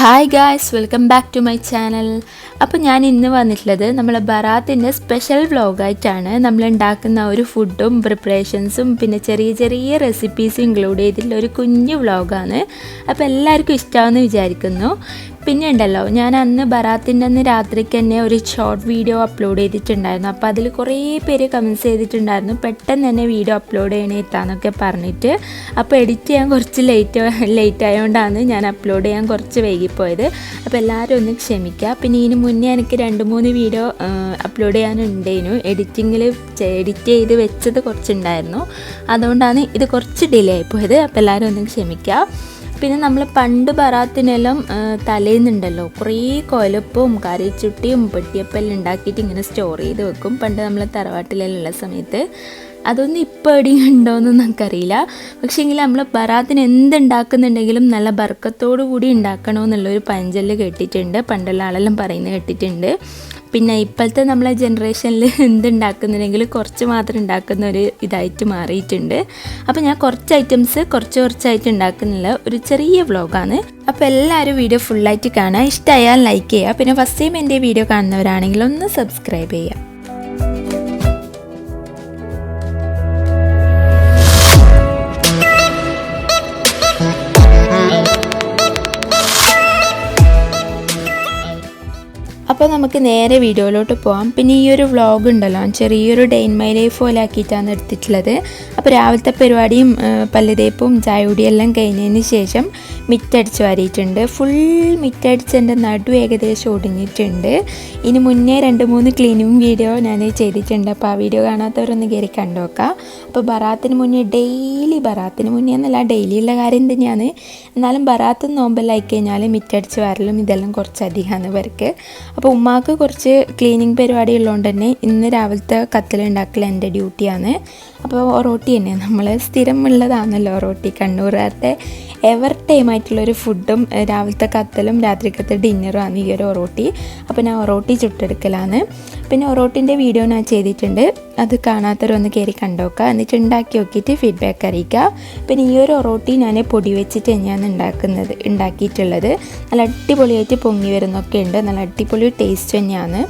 Hi guys, welcome back to my channel. അപ്പോൾ ഞാൻ ഇന്ന് വന്നിട്ടുള്ളത് നമ്മളെ ബറാത്തിൻ്റെ സ്പെഷ്യൽ വ്ളോഗായിട്ടാണ്. നമ്മൾ ഉണ്ടാക്കുന്ന ഒരു ഫുഡും പ്രിപ്പറേഷൻസും പിന്നെ ചെറിയ ചെറിയ റെസിപ്പീസും ഇൻക്ലൂഡ് ചെയ്തിട്ടുള്ള ഒരു കുഞ്ഞു വ്ളോഗാണ്. അപ്പോൾ എല്ലാവർക്കും ഇഷ്ടമാണെന്ന് വിചാരിക്കുന്നു. പിന്നെ ഉണ്ടല്ലോ, ഞാൻ അന്ന് ബറാത്തിൻ്റെ അന്ന് രാത്രിക്ക് തന്നെ ഒരു ഷോർട്ട് വീഡിയോ അപ്ലോഡ് ചെയ്തിട്ടുണ്ടായിരുന്നു. അപ്പോൾ അതിൽ കുറേ പേര് കമൻറ്റ്സ് ചെയ്തിട്ടുണ്ടായിരുന്നു പെട്ടെന്ന് തന്നെ വീഡിയോ അപ്ലോഡ് ചെയ്യണേത്താന്നൊക്കെ പറഞ്ഞിട്ട്. അപ്പോൾ എഡിറ്റ് ചെയ്യാൻ കുറച്ച് ലേറ്റ് ആയതുകൊണ്ടാണ് ഞാൻ അപ്ലോഡ് ചെയ്യാൻ കുറച്ച് വൈകിപ്പോയത്. അപ്പോൾ എല്ലാവരും ഒന്ന് ക്ഷമിക്കുക. പിന്നെ ഇതിന് മുന്നേ എനിക്ക് 2-3 വീഡിയോ അപ്ലോഡ് ചെയ്യാനുണ്ടായിരുന്നു. എഡിറ്റ് ചെയ്ത് വെച്ചത് കുറച്ചുണ്ടായിരുന്നു, അതുകൊണ്ടാണ് ഇത് കുറച്ച് ഡിലേ ആയിപ്പോയത്. അപ്പോൾ എല്ലാവരും ഒന്ന് ക്ഷമിക്കുക. പിന്നെ നമ്മൾ പണ്ട് ബറാത്തിനെല്ലാം തലേന്നുണ്ടല്ലോ കുറേ കൊലപ്പവും കറിച്ചുട്ടിയും പെട്ടിയപ്പെല്ലാം ഉണ്ടാക്കിയിട്ട് ഇങ്ങനെ സ്റ്റോർ ചെയ്ത് വെക്കും. പണ്ട് നമ്മൾ തറവാട്ടിലുള്ള സമയത്ത് അതൊന്നും ഇപ്പോൾ എവിടെയും ഉണ്ടോയെന്ന് നമുക്കറിയില്ല. പക്ഷേ എങ്കിൽ നമ്മൾ ബറാത്തിന് എന്തുണ്ടാക്കുന്നുണ്ടെങ്കിലും നല്ല ബർക്കത്തോടു കൂടി ഉണ്ടാക്കണമെന്നുള്ളൊരു പഴഞ്ചൊല്ല് കേട്ടിട്ടുണ്ട്, പണ്ടുള്ള ആളെല്ലാം പറയുന്നത് കേട്ടിട്ടുണ്ട്. പിന്നെ ഇപ്പോഴത്തെ നമ്മളെ ജനറേഷനിൽ എന്തുണ്ടാക്കുന്നുണ്ടെങ്കിൽ കുറച്ച് മാത്രം ഉണ്ടാക്കുന്ന ഒരു ഇതായിട്ട് മാറിയിട്ടുണ്ട്. അപ്പോൾ ഞാൻ കുറച്ച് ഐറ്റംസ് കുറച്ചായിട്ട് ഉണ്ടാക്കുന്നില്ല ഒരു ചെറിയ വ്ളോഗാണ്. അപ്പോൾ എല്ലാവരും വീഡിയോ ഫുള്ളായിട്ട് കാണുക. ഇഷ്ടമായാൽ ലൈക്ക് ചെയ്യുക. പിന്നെ ഫസ്റ്റ് ടൈം എൻ്റെ വീഡിയോ കാണുന്നവരാണെങ്കിൽ ഒന്ന് സബ്സ്ക്രൈബ് ചെയ്യുക. അപ്പോൾ നമുക്ക് നേരെ വീഡിയോയിലോട്ട് പോകാം. പിന്നെ ഈ ഒരു വ്ളോഗ് ഉണ്ടല്ലോ ചെറിയൊരു ഡേ ഇൻ മൈ ലൈഫ് പോലെ ആക്കിയിട്ടാണ് എടുത്തിട്ടുള്ളത്. അപ്പോൾ രാവിലത്തെ പരിപാടിയും പല്ലുതേപ്പും ചായകുടിയും എല്ലാം കഴിഞ്ഞതിന് ശേഷം മിറ്റടിച്ച് വാരിയിട്ടുണ്ട്. ഫുൾ മിറ്റടിച്ചതിൻ്റെ നടു ഏകദേശം ഒടുങ്ങിയിട്ടുണ്ട്. ഇനി മുന്നേ 2-3 ക്ലീനിങ് വീഡിയോ ഞാൻ ചെയ്തിട്ടുണ്ട്. അപ്പോൾ ആ വീഡിയോ കാണാത്തവരൊന്ന് കയറി കണ്ടു നോക്കാം. അപ്പോൾ ബറാത്തിന് മുന്നേ എന്നല്ല ഡെയിലിയുള്ള കാര്യം തന്നെയാണ്. എന്നാലും ബറാത്ത് നോമ്പെല്ലാം ആയിക്കഴിഞ്ഞാൽ മിറ്റടിച്ച് വാരലും ഇതെല്ലാം കുറച്ചധികമാണ് ഇവർക്ക്. അപ്പോൾ ഉമ്മാക്ക് കുറച്ച് ക്ലീനിങ് പരിപാടി ഉള്ളതുകൊണ്ട് തന്നെ ഇന്ന് രാവിലത്തെ കത്തലുണ്ടാക്കൽ എൻ്റെ ഡ്യൂട്ടിയാണ്. അപ്പോൾ ഒറോട്ടി തന്നെ നമ്മൾ സ്ഥിരം ഉള്ളതാണല്ലോ ഒറോട്ടി. കണ്ണൂരുകാരുടെ എവർ ടൈം ആയിട്ടുള്ളൊരു ഫുഡും രാവിലത്തെ കത്തലും രാത്രിക്കത്തെ ഡിന്നറും ആണ് ഈ ഒരു ഒറോട്ടി. അപ്പോൾ ഞാൻ ഒറോട്ടി ചുട്ടെടുക്കലാണ്. പിന്നെ ഒറോട്ടിൻ്റെ വീഡിയോ ഞാൻ ചെയ്തിട്ടുണ്ട്, അത് കാണാത്തവരൊന്ന് കയറി കണ്ടോക്കുക. എന്നിട്ട് ഉണ്ടാക്കി നോക്കിയിട്ട് ഫീഡ്ബാക്ക് അറിയിക്കുക. പിന്നെ ഈ ഒരു ഒറോട്ടി ഞാൻ പൊടി വെച്ചിട്ട് തന്നെയാണ് ഉണ്ടാക്കിയിട്ടുള്ളത്. നല്ല അടിപൊളിയായിട്ട് പൊങ്ങി വരുന്നൊക്കെ ഉണ്ട്, നല്ല അടിപൊളി ടേസ്റ്റ് തന്നെയാണ്.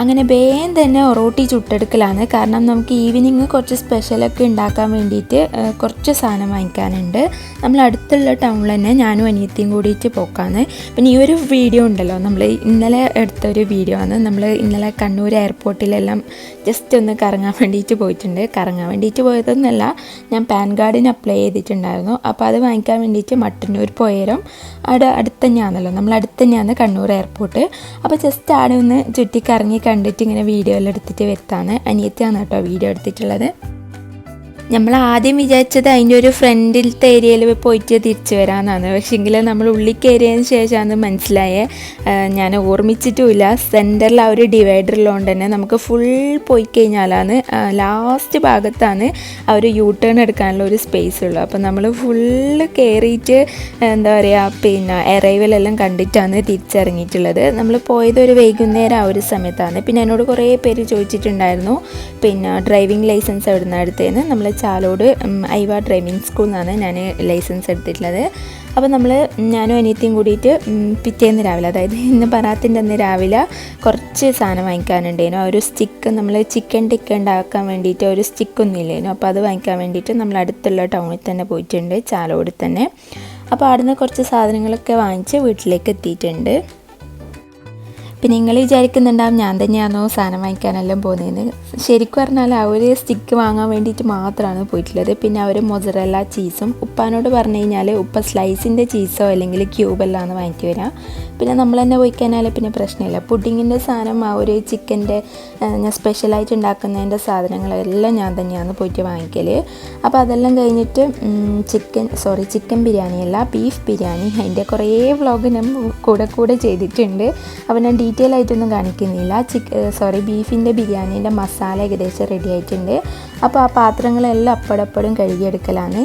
അങ്ങനെ വേഗം തന്നെ ഒറോട്ടി ചുട്ടെടുക്കലാണ്. കാരണം നമുക്ക് ഈവനിങ് കുറച്ച് സ്പെഷ്യലൊക്കെ ഉണ്ടാക്കാൻ വേണ്ടിയിട്ട് കുറച്ച് സാധനം വാങ്ങിക്കാനുണ്ട്. നമ്മൾ അടുത്തുള്ള ടൗണിൽ തന്നെ ഞാനും അനിയത്തിയും കൂടിയിട്ട് പോക്കാണ്. പിന്നെ ഈ ഒരു വീഡിയോ ഉണ്ടല്ലോ നമ്മൾ ഇന്നലെ എടുത്തൊരു വീഡിയോ ആണ്. നമ്മൾ ഇന്നലെ കണ്ണൂർ എയർപോർട്ടിലെല്ലാം ജസ്റ്റ് ഒന്ന് കറങ്ങാൻ വേണ്ടിയിട്ട് പോയിട്ടുണ്ട്. കറങ്ങാൻ വേണ്ടിയിട്ട് പോയതൊന്നുമല്ല, ഞാൻ പാൻ കാർഡിന് അപ്ലൈ ചെയ്തിട്ടുണ്ടായിരുന്നു. അപ്പോൾ അത് വാങ്ങിക്കാൻ വേണ്ടിയിട്ട് മട്ടന്നൂർ പോയാലും അവിടെ അടുത്ത് തന്നെയാണല്ലോ, നമ്മൾ അടുത്ത് തന്നെയാണ് കണ്ണൂർ എയർപോർട്ട്. അപ്പോൾ ജസ്റ്റ് അവിടെ ഒന്ന് ചുറ്റിക്കറങ്ങി കണ്ടിട്ട് ഇങ്ങനെ വീഡിയോ എല്ലാം എടുത്തിട്ട് വരുത്താണ്. അനിയത്തിയാണ് കേട്ടോ വീഡിയോ എടുത്തിട്ടുള്ളത്. നമ്മൾ ആദ്യം വിചാരിച്ചത് അതിൻ്റെ ഒരു ഫ്രണ്ടിലത്തെ ഏരിയയിൽ പോയിട്ട് തിരിച്ചു വരാമെന്നാണ്. പക്ഷേങ്കിൽ നമ്മൾ ഉള്ളിൽ കയറിയതിന് ശേഷമാണ് മനസ്സിലായേ, ഞാൻ ഓർമ്മിച്ചിട്ടുമില്ല. സെൻറ്ററിൽ ആ ഒരു ഡിവൈഡർ ഉള്ളതുകൊണ്ട് തന്നെ നമുക്ക് ഫുൾ പോയി കഴിഞ്ഞാലാണ് ലാസ്റ്റ് ഭാഗത്താണ് ആ ഒരു യൂ ടേൺ എടുക്കാനുള്ള ഒരു സ്പേസ് ഉള്ളൂ. അപ്പോൾ നമ്മൾ ഫുള്ള് കയറിയിട്ട് എന്താ പറയുക, പിന്നെ അറൈവലെല്ലാം കണ്ടിട്ടാണ് തിരിച്ചിറങ്ങിയിട്ടുള്ളത്. നമ്മൾ പോയത് ഒരു വൈകുന്നേരം ആ ഒരു സമയത്താണ്. പിന്നെ എന്നോട് കുറേ പേര് ചോദിച്ചിട്ടുണ്ടായിരുന്നു പിന്നെ ഡ്രൈവിംഗ് ലൈസൻസ് എവിടെ നിന്നാണ് എടുത്തതെന്ന്. നമ്മൾ ചാലോട് ഐവ ഡ്രൈവിംഗ് സ്കൂളിൽ നിന്നാണ് ഞാൻ ലൈസൻസ് എടുത്തിട്ടുള്ളത്. അപ്പോൾ ഞാനും അനിയത്തിയും കൂടിയിട്ട് പിറ്റേന്ന് രാവിലെ, അതായത് ഇന്ന് ബറാത്തിൻ്റെ അന്ന് രാവിലെ കുറച്ച് സാധനം വാങ്ങിക്കാനുണ്ടായിരുന്നു. ഒരു സ്റ്റിക്ക്, നമ്മൾ ചിക്കൻ ടിക്ക ഉണ്ടാക്കാൻ വേണ്ടിയിട്ട് ഒരു സ്റ്റിക്കൊന്നും ഇല്ലായിരുന്നു. അപ്പോൾ അത് വാങ്ങിക്കാൻ വേണ്ടിയിട്ട് നമ്മൾ അടുത്തുള്ള ടൗണിൽ തന്നെ പോയിട്ടുണ്ട്, ചാലോട് തന്നെ. അപ്പോൾ അവിടുന്ന് കുറച്ച് സാധനങ്ങളൊക്കെ വാങ്ങിച്ച് വീട്ടിലേക്ക് എത്തിയിട്ടുണ്ട്. പിന്നെ നിങ്ങൾ വിചാരിക്കുന്നുണ്ടാവും ഞാൻ തന്നെയാണോ സാധനം വാങ്ങിക്കാനെല്ലാം പോകുന്നതെന്ന്. ശരിക്കും പറഞ്ഞാൽ ആ ഒരു സ്റ്റിക്ക് വാങ്ങാൻ വേണ്ടിയിട്ട് മാത്രമാണ് പോയിട്ടുള്ളത്. പിന്നെ അവർ മൊസറല്ല ചീസും ഉപ്പാനോട് പറഞ്ഞു കഴിഞ്ഞാൽ ഉപ്പ സ്ലൈസിൻ്റെ ചീസോ അല്ലെങ്കിൽ ക്യൂബെല്ലാം വാങ്ങിയിട്ട് വരാം. പിന്നെ നമ്മൾ തന്നെ പോയി കഴിഞ്ഞാൽ പിന്നെ പ്രശ്നമില്ല. പുഡിങ്ങിൻ്റെ സാധനം ആ ഒരു ചിക്കൻ്റെ ഞാൻ സ്പെഷ്യലായിട്ട് ഉണ്ടാക്കുന്നതിൻ്റെ സാധനങ്ങളെല്ലാം ഞാൻ തന്നെയാണ് പോയിട്ട് വാങ്ങിക്കൽ. അപ്പോൾ അതെല്ലാം കഴിഞ്ഞിട്ട് ചിക്കൻ ബിരിയാണിയല്ല ബീഫ് ബിരിയാണി, അതിൻ്റെ കുറേ വ്ളോഗ് ഞാൻ കൂടെ ചെയ്തിട്ടുണ്ട്. അപ്പോൾ ഞാൻ ഡീറ്റെയിൽ ആയിട്ടൊന്നും കാണിക്കുന്നില്ല. ബീഫിൻ്റെ ബിരിയാണീൻ്റെ മസാല ഏകദേശം റെഡി ആയിട്ടുണ്ട്. അപ്പോൾ ആ പാത്രങ്ങളെല്ലാം അപ്പടപ്പടും കഴുകിയെടുക്കലാണ്.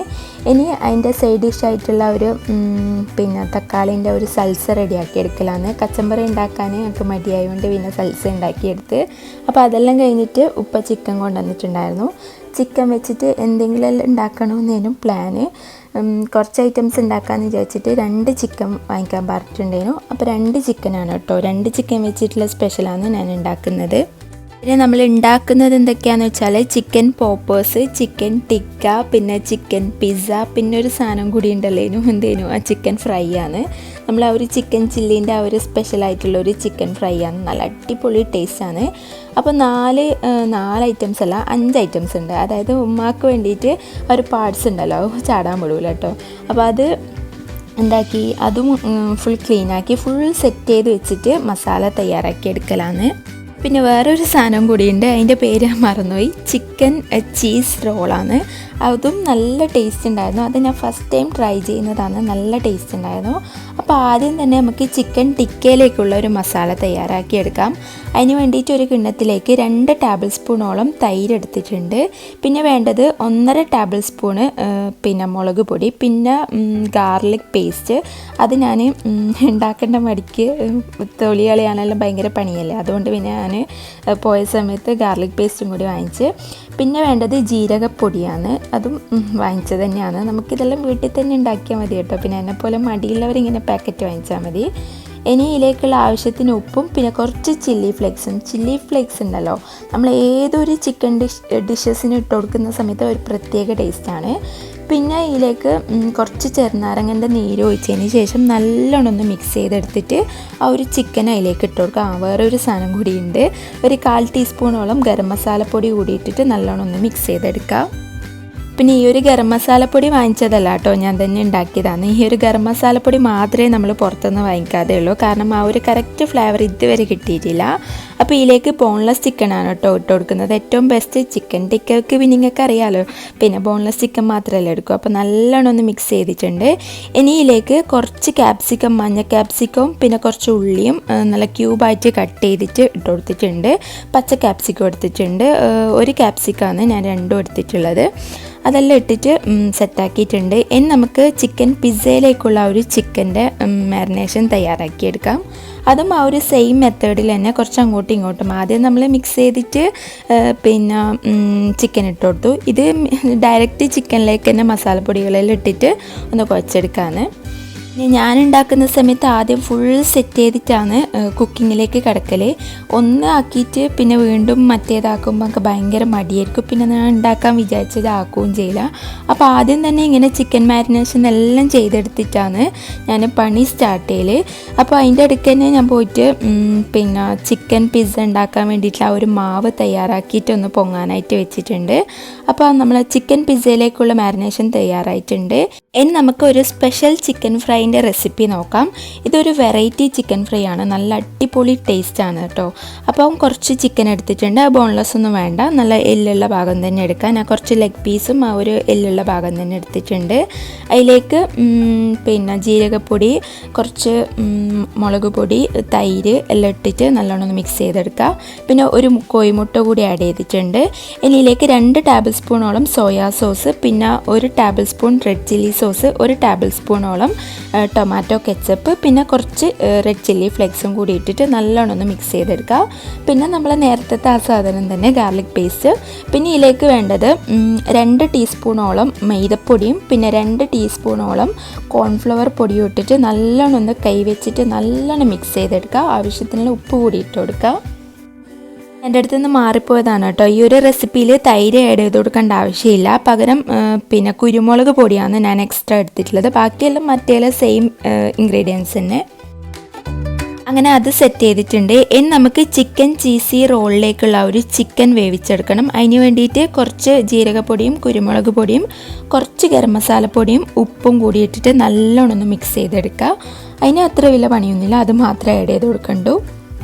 ഇനി അതിൻ്റെ സൈഡ് ഡിഷായിട്ടുള്ള ഒരു പിന്നെ തക്കാളിൻ്റെ ഒരു സൽസ റെഡിയാക്കി എടുക്കലാണ്. കച്ചമ്പറി ഉണ്ടാക്കാൻ എനിക്ക് മടിയായതുകൊണ്ട് പിന്നെ സൽസ ഉണ്ടാക്കിയെടുത്ത്. അപ്പോൾ അതെല്ലാം കഴിഞ്ഞിട്ട് ഉപ്പ ചിക്കൻ കൊണ്ടുവന്നിട്ടുണ്ടായിരുന്നു. ചിക്കൻ വെച്ചിട്ട് എന്തെങ്കിലും ഉണ്ടാക്കണമെന്നേനും പ്ലാന്. കുറച്ച് ഐറ്റംസ് ഉണ്ടാക്കാമെന്ന് വിചാരിച്ചിട്ട് 2 ചിക്കൻ വാങ്ങിക്കാൻ പറഞ്ഞിട്ടുണ്ടായിരുന്നു. അപ്പോൾ 2 ചിക്കനാണ് കേട്ടോ. 2 ചിക്കൻ വെച്ചിട്ടുള്ള സ്പെഷ്യലാണ് ഞാൻ ഉണ്ടാക്കുന്നത്. പിന്നെ നമ്മൾ ഉണ്ടാക്കുന്നത് എന്തൊക്കെയാണെന്ന് വെച്ചാൽ ചിക്കൻ പോപ്പേഴ്സ്, ചിക്കൻ ടിക്ക, പിന്നെ ചിക്കൻ പിസ്സ, പിന്നെ ഒരു സാധനം കൂടി ഉണ്ടല്ലേനു എന്തേനു ആ ചിക്കൻ ഫ്രൈ ആണ്. നമ്മൾ ആ ഒരു ചിക്കൻ ചില്ലീൻ്റെ ആ ഒരു സ്പെഷ്യലായിട്ടുള്ളൊരു ചിക്കൻ ഫ്രൈ ആണ്. നല്ല അടിപൊളി ടേസ്റ്റാണ്. അപ്പോൾ 4 ഐറ്റംസ് അല്ല 5 ഐറ്റംസ് ഉണ്ട്. അതായത് ഉമ്മാക്ക് വേണ്ടിയിട്ട് ഒരു പാർട്സ് ഉണ്ടല്ലോ ചാടാൻ വിടൂല കേട്ടോ. അപ്പോൾ അത് ഉണ്ടാക്കി അതും ഫുൾ ക്ലീനാക്കി ഫുൾ സെറ്റ് ചെയ്ത് വെച്ചിട്ട് മസാല തയ്യാറാക്കി എടുക്കലാണ്. പിന്നെ വേറൊരു സാധനം കൂടിയുണ്ട്, അതിൻ്റെ പേര് മറന്നുപോയി. ചിക്കൻ ചീസ് റോളാണ്. അതും നല്ല ടേസ്റ്റ് ഉണ്ടായിരുന്നു. അത് ഞാൻ ഫസ്റ്റ് ടൈം ട്രൈ ചെയ്യുന്നതാണ്. നല്ല ടേസ്റ്റ് ഉണ്ടായിരുന്നു. അപ്പോൾ ആദ്യം തന്നെ നമുക്ക് ചിക്കൻ ടിക്കയിലേക്കുള്ള ഒരു മസാല തയ്യാറാക്കി എടുക്കാം. അതിന് വേണ്ടിയിട്ട് ഒരു കിണ്ണത്തിലേക്ക് 2 ടേബിൾ സ്പൂണോളം തൈര് എടുത്തിട്ടുണ്ട്. പിന്നെ വേണ്ടത് 1.5 ടേബിൾ സ്പൂണ് പിന്നെ മുളക് പൊടി, പിന്നെ ഗാർലിക് പേസ്റ്റ്. അത് ഞാൻ ഉണ്ടാക്കേണ്ട മടിക്ക് തൊലി കളയാനെല്ലാം ഭയങ്കര പണിയല്ലേ, അതുകൊണ്ട് പിന്നെ ഞാൻ പോയ സമയത്ത് ഗാർലിക് പേസ്റ്റും കൂടി വാങ്ങിച്ച്. പിന്നെ വേണ്ടത് ജീരകപ്പൊടിയാണ്. അതും വാങ്ങിച്ചത് തന്നെയാണ്. നമുക്കിതെല്ലാം വീട്ടിൽ തന്നെ ഉണ്ടാക്കിയാൽ മതി കേട്ടോ. പിന്നെ എന്നെപ്പോലെ മടിയുള്ളവരിങ്ങനെ പാക്കറ്റ് വാങ്ങിച്ചാൽ മതി. ഇനി ഇതിലേക്കുള്ള ആവശ്യത്തിന് ഉപ്പും പിന്നെ കുറച്ച് ചില്ലി ഫ്ലേക്സ് ഉണ്ടല്ലോ, നമ്മൾ ഏതൊരു ചിക്കൻ ഡിഷസിന് ഇട്ട് കൊടുക്കുന്ന സമയത്ത് ഒരു പ്രത്യേക ടേസ്റ്റാണ്. പിന്നെ ഇതിലേക്ക് കുറച്ച് ചെറുനാരങ്ങൻ്റെ നീര് ഒഴിച്ചതിന് ശേഷം നല്ലോണം ഒന്ന് മിക്സ് ചെയ്തെടുത്തിട്ട് ആ ഒരു ചിക്കൻ അതിലേക്ക് ഇട്ട് കൊടുക്കുക. വേറൊരു സാധനം കൂടിയുണ്ട്, ഒരു 1/4 ടീസ്പൂണോളം ഗരം മസാലപ്പൊടി കൂടി ഇട്ടിട്ട് നല്ലോണം ഒന്ന് മിക്സ് ചെയ്തെടുക്കുക. പിന്നെ ഈ ഒരു ഗരം മസാലപ്പൊടി വാങ്ങിച്ചതല്ല കേട്ടോ, ഞാൻ തന്നെ ഉണ്ടാക്കിയതാണ്. ഈ ഒരു ഗരം മസാലപ്പൊടി മാത്രമേ നമ്മൾ പുറത്തുനിന്ന് വാങ്ങിക്കാതെ ഉള്ളൂ, കാരണം ആ ഒരു കറക്റ്റ് ഫ്ലേവർ ഇതുവരെ കിട്ടിയിട്ടില്ല. അപ്പോൾ ഇതിലേക്ക് ബോൺലെസ് ചിക്കനാണ് കേട്ടോ ഇട്ട് കൊടുക്കുന്നത്. ഏറ്റവും ബെസ്റ്റ് ചിക്കൻ ടിക്കയ്ക്ക് പിന്നെ നിങ്ങൾക്ക് അറിയാമല്ലോ, പിന്നെ ബോൺലെസ് ചിക്കൻ മാത്രമല്ലേ എടുക്കും. അപ്പോൾ നല്ലോണം ഒന്ന് മിക്സ് ചെയ്തിട്ടുണ്ട്. ഇനി ഇതിലേക്ക് കുറച്ച് ക്യാപ്സിക്കം, മഞ്ഞ ക്യാപ്സിക്കവും പിന്നെ കുറച്ച് ഉള്ളിയും നല്ല ക്യൂബായിട്ട് കട്ട് ചെയ്തിട്ട് ഇട്ട് കൊടുത്തിട്ടുണ്ട്. പച്ച ക്യാപ്സിക്കം എടുത്തിട്ടുണ്ട്. ഒരു ക്യാപ്സിക്കമാണ് ഞാൻ 2 എടുത്തിട്ടുള്ളത്. അതെല്ലാം ഇട്ടിട്ട് സെറ്റാക്കിയിട്ടുണ്ട്. ഇനി നമുക്ക് ചിക്കൻ പിസ്സയിലേക്കുള്ള ഒരു ചിക്കൻ്റെ മാരിനേഷൻ തയ്യാറാക്കിയെടുക്കാം. അതും ആ ഒരു സെയിം മെത്തേഡിൽ തന്നെ കുറച്ച് അങ്ങോട്ടും ഇങ്ങോട്ടും ആദ്യം നമ്മൾ മിക്സ് ചെയ്തിട്ട് പിന്നെ ചിക്കൻ ഇട്ട് കൊടുത്തു. ഇത് ഡയറക്റ്റ് ചിക്കനിലേക്ക് തന്നെ മസാലപ്പൊടികളെല്ലാം ഇട്ടിട്ട് ഒന്ന് കുഴച്ചെടുക്കാണ്. ഞാനുണ്ടാക്കുന്ന സമയത്ത് ആദ്യം ഫുൾ സെറ്റ് ചെയ്തിട്ടാണ് കുക്കിങ്ങിലേക്ക് കിടക്കൽ. ഒന്ന് ആക്കിയിട്ട് പിന്നെ വീണ്ടും മറ്റേതാക്കുമ്പോൾ നമുക്ക് ഭയങ്കര മടിയായിരിക്കും. പിന്നെ ഞാൻ ഉണ്ടാക്കാൻ വിചാരിച്ചത് ആക്കുകയും ചെയ്യില്ല. അപ്പോൾ ആദ്യം തന്നെ ഇങ്ങനെ ചിക്കൻ മാരിനേഷൻ എല്ലാം ചെയ്തെടുത്തിട്ടാണ് ഞാൻ പണി സ്റ്റാർട്ട് ചെയ്യൽ. അപ്പോൾ അതിൻ്റെ ഇടയ്ക്ക് തന്നെ ഞാൻ പോയിട്ട് പിന്നെ ചിക്കൻ പിസ്സ ഉണ്ടാക്കാൻ വേണ്ടിയിട്ടുള്ള ആ ഒരു മാവ് തയ്യാറാക്കിയിട്ട് ഒന്ന് പൊങ്ങാനായിട്ട് വെച്ചിട്ടുണ്ട്. അപ്പോൾ നമ്മൾ ചിക്കൻ പിസ്സയിലേക്കുള്ള മാരിനേഷൻ തയ്യാറായിട്ടുണ്ട്. ഇനി നമുക്ക് ഒരു സ്പെഷ്യൽ ചിക്കൻ ഫ്രൈൻ്റെ റെസിപ്പി നോക്കാം. ഇതൊരു വെറൈറ്റി ചിക്കൻ ഫ്രൈ ആണ്, നല്ല അടിപൊളി ടേസ്റ്റാണ് കേട്ടോ. അപ്പം കുറച്ച് ചിക്കൻ എടുത്തിട്ടുണ്ട്. ബോൺലെസ് ഒന്നും വേണ്ട, നല്ല എല്ലുള്ള ഭാഗം തന്നെ എടുക്കാം. ഞാൻ കുറച്ച് ലെഗ് പീസും ആ ഒരു എല്ലുള്ള ഭാഗം തന്നെ എടുത്തിട്ടുണ്ട്. അതിലേക്ക് പിന്നെ ജീരകപ്പൊടി, കുറച്ച് മുളക് പൊടി, തൈര് എല്ലാം ഇട്ടിട്ട് നല്ലോണം ഒന്ന് മിക്സ് ചെയ്തെടുക്കുക. പിന്നെ ഒരു കോഴിമുട്ട കൂടി ആഡ് ചെയ്തിട്ടുണ്ട്. ഇതിലേക്ക് 2 ടേബിൾ സ്പൂണോളം സോയാ സോസ്, പിന്നെ 1 table spoon red chilli sauce, 1 table സ്പൂണോളം ടൊമാറ്റോ കെച്ചപ്പ്, പിന്നെ കുറച്ച് റെഡ് ചില്ലി ഫ്ലേക്സും കൂടി ഇട്ടിട്ട് നല്ലോണം ഒന്ന് മിക്സ് ചെയ്തെടുക്കുക. പിന്നെ നമ്മൾ നേരത്തെ ആ സാധനം തന്നെ ഗാർലിക് പേസ്റ്റ്. പിന്നെ ഇതിലേക്ക് വേണ്ടത് 2 ടീസ്പൂണോളം മൈദപ്പൊടിയും പിന്നെ 2 ടീസ്പൂണോളം കോൺഫ്ലവർ പൊടിയും ഇട്ടിട്ട് നല്ലോണം ഒന്ന് കൈവച്ചിട്ട് നല്ലോണം മിക്സ് ചെയ്തെടുക്കുക. ആവശ്യത്തിനുള്ള ഉപ്പ് കൂടി ഇട്ട് കൊടുക്കുക. എൻ്റെ അടുത്ത് നിന്ന് മാറിപ്പോയതാണ് കേട്ടോ. ഈ ഒരു റെസിപ്പിയിൽ തൈര് ആഡ് ചെയ്ത് കൊടുക്കേണ്ട ആവശ്യമില്ല. പകരം പിന്നെ കുരുമുളക് പൊടിയാണ് ഞാൻ എക്സ്ട്രാ എടുത്തിട്ടുള്ളത്. ബാക്കിയെല്ലാം മറ്റേല്ലാം സെയിം ഇൻഗ്രീഡിയൻസ് തന്നെ. അങ്ങനെ അത് സെറ്റ് ചെയ്തിട്ടുണ്ട്. ഇനി നമുക്ക് ചിക്കൻ ചീസി റോളിലേക്കുള്ള ഒരു ചിക്കൻ വേവിച്ചെടുക്കണം. അതിന് വേണ്ടിയിട്ട് കുറച്ച് ജീരകപ്പൊടിയും കുരുമുളക് പൊടിയും കുറച്ച് ഗരം മസാലപ്പൊടിയും ഉപ്പും കൂടി ഇട്ടിട്ട് നല്ലോണം ഒന്ന് മിക്സ് ചെയ്തെടുക്കുക. അതിന് അത്ര വലിയ പണിയൊന്നുമില്ല, അത് മാത്രമേ ആഡ് ചെയ്ത് കൊടുക്കണ്ടൂ.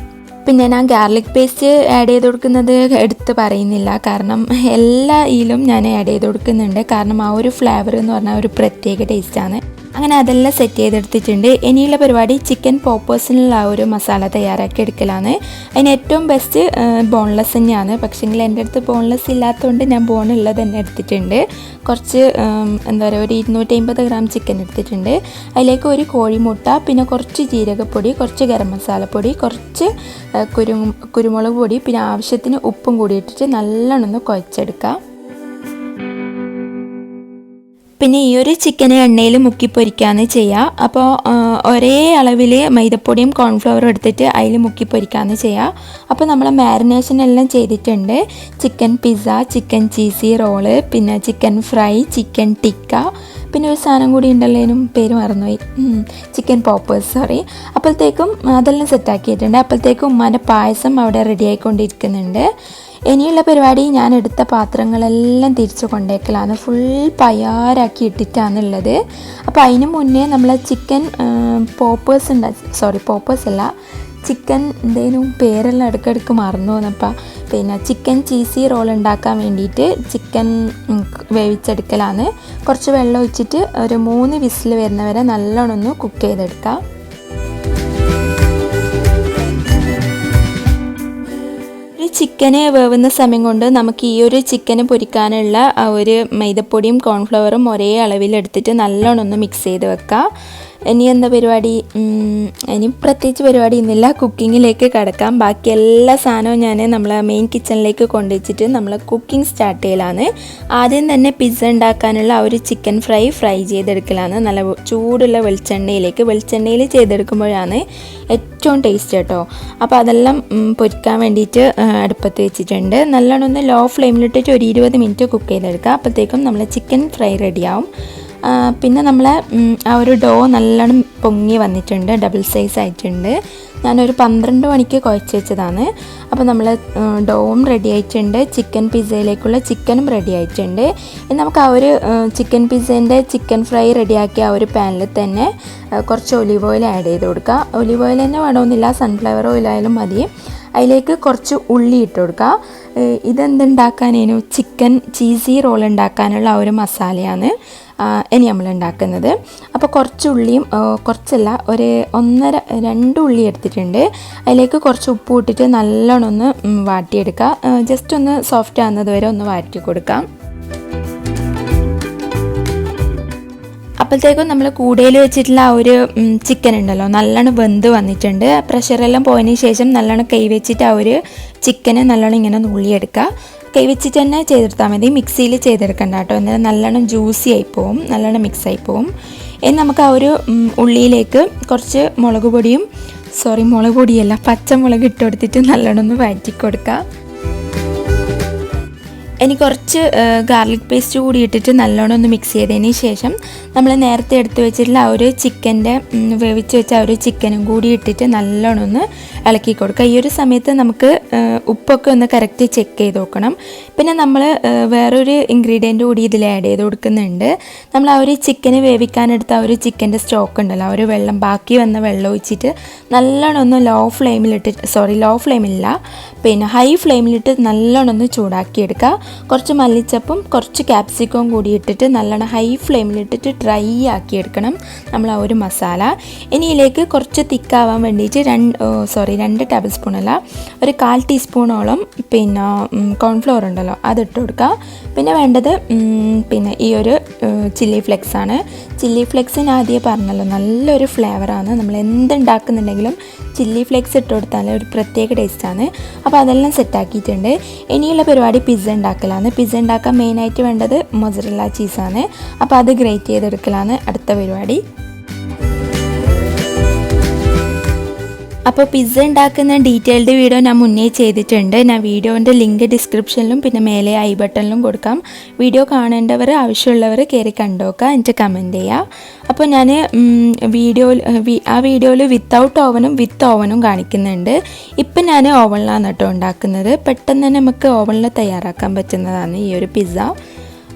പിന്നെ ഞാൻ ഗാർലിക് പേസ്റ്റ് ആഡ് ചെയ്ത് കൊടുക്കുന്നത് എടുത്ത് പറയുന്നില്ല, കാരണം എല്ലാ ഇതിലും ഞാൻ ആഡ് ചെയ്ത് കൊടുക്കുന്നുണ്ട്. കാരണം ആ ഒരു ഫ്ലേവർ എന്ന് പറഞ്ഞാൽ ഒരു പ്രത്യേക ടേസ്റ്റാണ്. അങ്ങനെ അതെല്ലാം സെറ്റ് ചെയ്തെടുത്തിട്ടുണ്ട്. ഇനിയുള്ള പരിപാടി ചിക്കൻ പോപ്പേഴ്സിനുള്ള ആ ഒരു മസാല തയ്യാറാക്കി എടുക്കലാണ്. അതിന് ഏറ്റവും ബെസ്റ്റ് ബോൺലെസ് തന്നെയാണ്. പക്ഷേങ്കിൽ എൻ്റെ അടുത്ത് ബോൺലെസ് ഇല്ലാത്തതുകൊണ്ട് ഞാൻ ബോണുള്ളത് തന്നെ എടുത്തിട്ടുണ്ട്. കുറച്ച് എന്താ പറയുക, ഒരു 250 ഗ്രാം ചിക്കൻ എടുത്തിട്ടുണ്ട്. അതിലേക്ക് ഒരു കോഴിമുട്ട, പിന്നെ കുറച്ച് ജീരകപ്പൊടി, കുറച്ച് ഗരം മസാലപ്പൊടി, കുറച്ച് കുരുമുളക് പൊടി, പിന്നെ ആവശ്യത്തിന് ഉപ്പും കൂടി ഇട്ടിട്ട് നല്ലോണം ഒന്ന് കുഴച്ചെടുക്കാം. പിന്നെ ഈ ഒരു ചിക്കന് എണ്ണയിൽ മുക്കി പൊരിക്കുകയാണ് ചെയ്യുക. അപ്പോൾ ഒരേ അളവിൽ മൈദപ്പൊടിയും കോൺഫ്ലവറും എടുത്തിട്ട് അതിൽ മുക്കി പൊരിക്കുകയാണ് ചെയ്യുക. അപ്പോൾ നമ്മൾ മാരിനേഷൻ എല്ലാം ചെയ്തിട്ടുണ്ട്. Chicken pizza, chicken cheesy roll, പിന്നെ ചിക്കൻ ഫ്രൈ, ചിക്കൻ ടിക്ക, പിന്നെ ഒരു സാധനം കൂടി ഉണ്ടല്ലേനും പേര് മറന്നുപോയി, ചിക്കൻ പോപ്പേഴ്സ്, സോറി. അപ്പോഴത്തേക്കും അതെല്ലാം സെറ്റാക്കിയിട്ടുണ്ട്. അപ്പോഴത്തേക്കും ഉമ്മാൻ്റെ പായസം അവിടെ റെഡി ആയിക്കൊണ്ടിരിക്കുന്നുണ്ട്. ഇനിയുള്ള പരിപാടി ഞാൻ എടുത്ത പാത്രങ്ങളെല്ലാം തിരിച്ചു കൊണ്ടേക്കലാണ്. ഫുൾ പയാറാക്കി ഇട്ടിട്ടാണുള്ളത്. അപ്പോൾ അതിന് മുന്നേ നമ്മൾ ചിക്കൻ പോപ്പേഴ്സ് അല്ല, ചിക്കൻ എന്തേലും പേരെല്ലാം ഇടയ്ക്കിടയ്ക്ക് മറന്നു പോകുന്നപ്പോൾ പിന്നെ ചിക്കൻ ചീസി റോൾ ഉണ്ടാക്കാൻ വേണ്ടിയിട്ട് ചിക്കൻ വേവിച്ചെടുക്കലാണ്. കുറച്ച് വെള്ളം ഒഴിച്ചിട്ട് ഒരു 3 വിസിൽ വരുന്നവരെ നല്ലോണം ഒന്ന് കുക്ക് ചെയ്തെടുക്കാം. ചിക്കന് വേവുന്ന സമയം കൊണ്ട് നമുക്ക് ഈ ഒരു ചിക്കന് പൊരിക്കാനുള്ള ഒരു മൈദപ്പൊടിയും കോൺഫ്ലവറും ഒരേ അളവിലെടുത്തിട്ട് നല്ലോണം ഒന്ന് മിക്സ് ചെയ്ത് വെക്കാം. ഇനി എന്താ പരിപാടി? ഇനി പ്രത്യേകിച്ച് പരിപാടി ഒന്നുമില്ല, കുക്കിങ്ങിലേക്ക് കിടക്കാം. ബാക്കി എല്ലാ സാധനവും ഞാൻ നമ്മളെ മെയിൻ കിച്ചണിലേക്ക് കൊണ്ടുവച്ചിട്ട് നമ്മൾ കുക്കിംഗ് സ്റ്റാർട്ട് ചെയ്യലാണ്. ആദ്യം തന്നെ പിസ്സ ഉണ്ടാക്കാനുള്ള ആ ഒരു ചിക്കൻ ഫ്രൈ ചെയ്തെടുക്കലാണ്. നല്ല ചൂടുള്ള വെളിച്ചെണ്ണയിൽ ചെയ്തെടുക്കുമ്പോഴാണ് ഏറ്റവും ടേസ്റ്റ് കേട്ടോ. അപ്പോൾ അതെല്ലാം പൊരിക്കാൻ വേണ്ടിയിട്ട് അടുപ്പത്ത് വെച്ചിട്ടുണ്ട്. നല്ലോണം ഒന്ന് ലോ ഫ്ലെയിമിലിട്ടിട്ട് ഒരു 20 മിനിറ്റ് കുക്ക് ചെയ്തെടുക്കുക. അപ്പോഴത്തേക്കും നമ്മളെ ചിക്കൻ ഫ്രൈ റെഡിയാവും. പിന്നെ നമ്മളെ ആ ഒരു ഡോ നല്ലോണം പൊങ്ങി വന്നിട്ടുണ്ട്, ഡബിൾ സൈസ് ആയിട്ടുണ്ട്. ഞാനൊരു 12 മണിക്ക് കുഴച്ച് വെച്ചതാണ്. അപ്പോൾ നമ്മൾ ഡോവും റെഡി ആയിട്ടുണ്ട്, ചിക്കൻ പിസ്സയിലേക്കുള്ള ചിക്കനും റെഡി ആയിട്ടുണ്ട്. ഇനി നമുക്ക് ആ ഒരു ചിക്കൻ പിസ്സേൻ്റെ ചിക്കൻ ഫ്രൈ റെഡിയാക്കിയ ആ ഒരു പാനിൽ തന്നെ കുറച്ച് ഒലിവ് ഓയിൽ ആഡ് ചെയ്ത് കൊടുക്കുക. ഒലിവ് ഓയിൽ തന്നെ വേണമെന്നില്ല, സൺഫ്ലവർ ഓയിലായാലും മതി. അതിലേക്ക് കുറച്ച് ഉള്ളി ഇട്ട് കൊടുക്കുക. ഇതെന്തുണ്ടാക്കാനേനു ചിക്കൻ ചീസി റോൾ ഉണ്ടാക്കാനുള്ള ആ ഒരു മസാലയാണ് ഇനി നമ്മൾ ഉണ്ടാക്കുന്നത്. അപ്പോൾ കുറച്ച് ഉള്ളിയും, കുറച്ചല്ല, ഒരു 1.5-2 ഉള്ളി എടുത്തിട്ടുണ്ട്. അതിലേക്ക് കുറച്ച് ഉപ്പ് ഇട്ടിട്ട് നല്ലോണം ഒന്ന് വാട്ടിയെടുക്കുക. ജസ്റ്റ് ഒന്ന് സോഫ്റ്റ് ആകുന്നത് വരെ ഒന്ന് വാട്ടി കൊടുക്കാം. അപ്പോഴത്തേക്കും നമ്മൾ കൂടയിൽ വെച്ചിട്ടുള്ള ആ ഒരു ചിക്കൻ ഉണ്ടല്ലോ നല്ലോണം വെന്ത് വന്നിട്ടുണ്ട്. പ്രഷറെല്ലാം പോയതിന് ശേഷം നല്ലോണം കൈ വെച്ചിട്ട് ആ ഒരു ചിക്കനെ നല്ലോണം ഇങ്ങനെ നുള്ളിയെടുക്കുക. കൈ വെച്ചിട്ട് തന്നെ ചെയ്തെടുത്താൽ മതി, മിക്സിയിൽ ചെയ്തെടുക്കണ്ട കേട്ടോ, എന്നാൽ നല്ലോണം ജ്യൂസി ആയിപ്പോവും, നല്ലോണം മിക്സ് ആയിപ്പോവും. ഇനി നമുക്ക് ആ ഒരു ഉള്ളിയിലേക്ക് കുറച്ച് മുളക് പൊടിയല്ല, പച്ചമുളക് ഇട്ട് കൊടുത്തിട്ട് നല്ലോണം ഒന്ന് വഴറ്റി കൊടുക്കുക. ഇനി കുറച്ച് ഗാർലിക് പേസ്റ്റ് കൂടി ഇട്ടിട്ട് നല്ലോണം ഒന്ന് മിക്സ് ചെയ്തതിന് ശേഷം നമ്മൾ നേരത്തെ എടുത്ത് വെച്ചിട്ടുള്ള ആ ഒരു ചിക്കൻ്റെ വേവിച്ച് വെച്ച ആ ഒരു ചിക്കനും കൂടി ഇട്ടിട്ട് നല്ലോണം ഒന്ന് ഇളക്കി കൊടുക്കുക. ഈ ഒരു സമയത്ത് നമുക്ക് ഉപ്പൊക്കെ ഒന്ന് കറക്റ്റ് ചെക്ക് ചെയ്ത് നോക്കണം. പിന്നെ നമ്മൾ വേറൊരു ഇൻഗ്രീഡിയൻ്റ് കൂടി ഇതിൽ ആഡ് ചെയ്ത് കൊടുക്കുന്നുണ്ട്. നമ്മൾ ആ ഒരു ചിക്കന് വേവിക്കാനെടുത്ത ആ ഒരു ചിക്കൻ്റെ സ്റ്റോക്ക് ഉണ്ടല്ലോ, ആ ഒരു വെള്ളം, ബാക്കി വന്ന വെള്ളം ഒഴിച്ചിട്ട് നല്ലോണം ഒന്ന് പിന്നെ ഹൈ ഫ്ലെയിമിലിട്ട് നല്ലോണം ഒന്ന് ചൂടാക്കിയെടുക്കുക. കുറച്ച് മല്ലിച്ചപ്പും കുറച്ച് ക്യാപ്സിക്കവും കൂടി ഇട്ടിട്ട് നല്ലോണം ഹൈ ഫ്ലെയിമിലിട്ടിട്ട് ഡ്രൈ ആക്കിയെടുക്കണം നമ്മൾ ആ ഒരു മസാല. ഇനി ഇതിലേക്ക് കുറച്ച് തിക്കാവാൻ വേണ്ടിയിട്ട് 2 ടേബിൾ സ്പൂണല്ല, ഒരു 1/4 ടീസ്പൂണോളം പിന്നെ കോൺഫ്ലോർ ഉണ്ടല്ലോ അതിട്ട് കൊടുക്കുക. പിന്നെ വേണ്ടത് പിന്നെ ഈ ഒരു ചില്ലി ഫ്ലെക്സ് ആണ്. ചില്ലി ഫ്ലെക്സ് ഞാൻ ആദ്യം പറഞ്ഞല്ലോ നല്ലൊരു ഫ്ലേവറാണ്. നമ്മൾ എന്തുണ്ടാക്കുന്നുണ്ടെങ്കിലും ചില്ലി ഫ്ലെക്സ് ഇട്ട് കൊടുത്താൽ ഒരു പ്രത്യേക ടേസ്റ്റാണ്. അപ്പോൾ അതെല്ലാം സെറ്റാക്കിയിട്ടുണ്ട്. ഇനിയുള്ള പരിപാടി പിസ്സ ഉണ്ടാക്കലാണ്. പിസ്സ ഉണ്ടാക്കാൻ മെയിനായിട്ട് വേണ്ടത് മൊസറല്ല ചീസാണ്. അപ്പോൾ അത് ഗ്രേറ്റ് ചെയ്തെടുക്കലാണ് അടുത്ത പരിപാടി. അപ്പോൾ പിസ്സ ഉണ്ടാക്കുന്ന ഡീറ്റെയിൽഡ് വീഡിയോ ഞാൻ മുന്നേ ചെയ്തിട്ടുണ്ട്. ഞാൻ വീഡിയോൻ്റെ ലിങ്ക് ഡിസ്ക്രിപ്ഷനിലും പിന്നെ മേലെ ഐ ബട്ടണിലും കൊടുക്കാം. വീഡിയോ കാണേണ്ടവർ, ആവശ്യമുള്ളവർ കയറി കണ്ടോക്കുക, എന്നിട്ട് കമൻറ്റ് ചെയ്യുക. അപ്പോൾ ഞാൻ ആ വീഡിയോയിൽ വിത്തൗട്ട് ഓവനും വിത്ത് ഓവനും കാണിക്കുന്നുണ്ട്. ഇപ്പം ഞാൻ ഓവനിലാണ് കേട്ടോ ഉണ്ടാക്കുന്നത്. പെട്ടെന്ന് തന്നെ നമുക്ക് ഓവനിൽ തയ്യാറാക്കാൻ പറ്റുന്നതാണ് ഈ ഒരു പിസ്സ.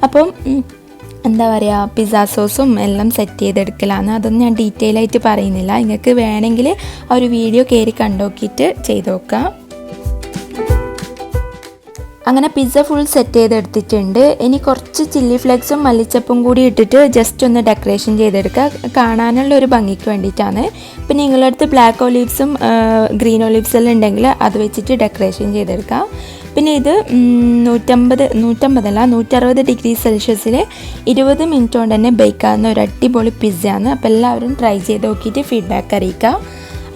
അപ്പം എന്താ പറയുക, പിസ്സ സോസും എല്ലാം സെറ്റ് ചെയ്തെടുക്കലാണ്. അതൊന്നും ഞാൻ ഡീറ്റെയിൽ ആയിട്ട് പറയുന്നില്ല. നിങ്ങൾക്ക് വേണമെങ്കിൽ ആ ഒരു വീഡിയോ കയറി കണ്ടോക്കിയിട്ട് ചെയ്ത് നോക്കുക. അങ്ങനെ പിസ്സ ഫുൾ സെറ്റ് ചെയ്തെടുത്തിട്ടുണ്ട്. ഇനി കുറച്ച് ചില്ലി ഫ്ലേക്സും മല്ലിച്ചപ്പും കൂടി ഇട്ടിട്ട് ജസ്റ്റ് ഒന്ന് ഡെക്കറേഷൻ ചെയ്തെടുക്കുക, കാണാനുള്ള ഒരു ഭംഗിക്ക് വേണ്ടിയിട്ടാണ്. പിന്നെ നിങ്ങളുടെ അടുത്ത് ബ്ലാക്ക് ഒലീവ്സും ഗ്രീൻ ഒലീവ്സ് എല്ലാം ഉണ്ടെങ്കിൽ അത് വെച്ചിട്ട് ഡെക്കറേഷൻ ചെയ്തെടുക്കുക. പിന്നെ ഇത് 160 ഡിഗ്രി സെൽഷ്യസിൽ 20 മിനിറ്റ് കൊണ്ട് തന്നെ ബേക്ക് ആകുന്ന ഒരു അടിപൊളി പിസ്സയാണ്. അപ്പോൾ എല്ലാവരും ട്രൈ ചെയ്ത് നോക്കിയിട്ട് ഫീഡ്ബാക്ക് അറിയിക്കുക.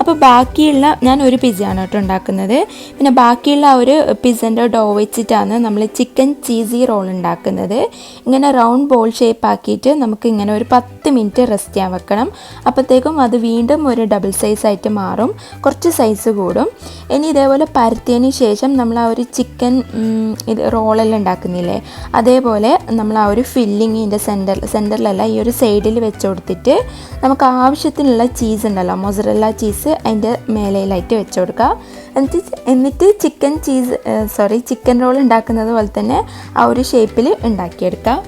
അപ്പോൾ ബാക്കിയുള്ള ഞാൻ ഒരു പിസ്സയാണ് കേട്ടോ ഉണ്ടാക്കുന്നത്. പിന്നെ ബാക്കിയുള്ള ആ ഒരു പിസ്സൻ്റെ ഡോ വെച്ചിട്ടാണ് നമ്മൾ ചിക്കൻ ചീസി റോൾ ഉണ്ടാക്കുന്നത്. ഇങ്ങനെ റൗണ്ട് ബോൾ ഷേപ്പ് ആക്കിയിട്ട് നമുക്ക് ഇങ്ങനെ ഒരു 10 മിനിറ്റ് റെസ്റ്റ് ചെയ്യാൻ വെക്കണം. അപ്പോഴത്തേക്കും അത് വീണ്ടും ഒരു ഡബിൾ സൈസായിട്ട് മാറും, കുറച്ച് സൈസ് കൂടും. ഇനി ഇതേപോലെ പരത്തിയതിന് ശേഷം നമ്മൾ ആ ഒരു ചിക്കൻ റോളെല്ലാം ഉണ്ടാക്കുന്നില്ലേ, അതേപോലെ നമ്മൾ ആ ഒരു ഫില്ലിങ്ങിൻ്റെ സെൻറ്ററിലല്ല ഈ ഒരു സൈഡിൽ വെച്ച് കൊടുത്തിട്ട് നമുക്ക് ആവശ്യത്തിനുള്ള ചീസ് ഉണ്ടല്ലോ, മൊസറല്ല ചീസ് അതിൻ്റെ മേലയിലായിട്ട് വെച്ച് കൊടുക്കുക. എന്നിട്ട് ചിക്കൻ റോൾ ഉണ്ടാക്കുന്നത് പോലെ തന്നെ ആ ഒരു ഷേപ്പിൽ ഉണ്ടാക്കിയെടുക്കുക.